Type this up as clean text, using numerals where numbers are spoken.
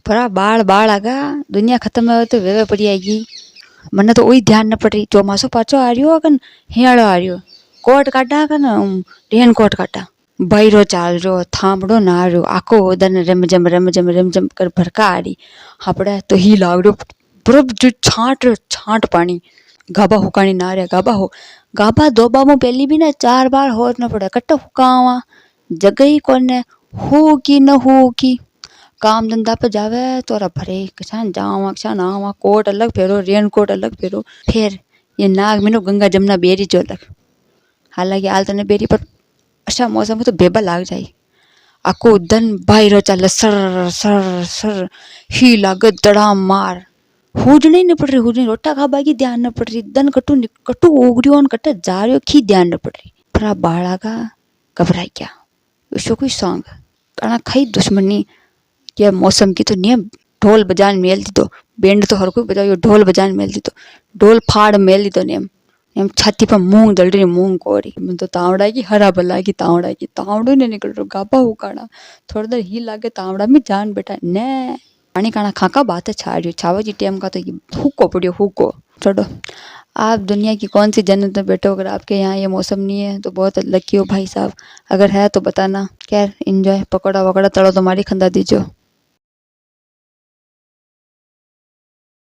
भरा बाल बाल आगा दुनिया खत्म हो तो वेवे पड़ी आएगी। मने तो वही ध्यान न पड़ रही चौमासो पाचो आ रही कन हियाड़ो आ रही कोट काटा कन रेन कोट काटा बैरो चाल रो थामड़ो ना रो आको दन रम कर भरका आ रही हापड़े तो ही लाग रो बरफ जो छाट पानी गाबा हुकानी ना रे गाबा दोबा में पहली भी ना 4 बार होर न पड़े कट्टा हुकावा जगह ही कोने हु की न हु की काम धंधा पे जावे तोरा भरे कसान जावा कसान आवा कोट अलग फेरो रेन कोट अलग फेरो फिर ये नाग मीनो गंगा जमुना बेरी जो अलग हालांकि आल तने बेरी पर अच्छा मौसम में तो बेबा लाग जाए आको दन बाहरो चल सर सर सर ही लागे दड़ा मार हुजनी न पड़ रही हुजनी रोटा खाबा की ध्यान न पड़ रही दन कटू उगरियो कट्टा जा रही की ध्यान न पड़ रही पर बाड़ा का घबराई क्या उसको कोई सॉन्ग कणा खाई दुश्मनी ये मौसम की तो नियम ढोल बजान मेल दी तो बैंड तो हर कोई बजाओ ढोल बजान मेल दी तो ढोल फाड़ मेल दी तो नियम एम छाती पर मूंग दल रही मूंग कोरी मैं तो तावड़ा की हरा भला की तावड़ो ने निकल रो गाबा हुकाना थोड़ी देर ही लागे तावड़ा में जान बेटा ने पानी काना खाका बात है छावा जी टाइम का तो ये हुको पड़ियो हुको छोड़ो आप दुनिया की कौन सी जन्नत में बैठो अगर आपके यहाँ ये मौसम नहीं है तो बहुत लकी हो भाई साहब अगर है तो बताना खैर एंजॉय पकौड़ा वकौड़ा तड़ो तो मारी खंदा दीजो।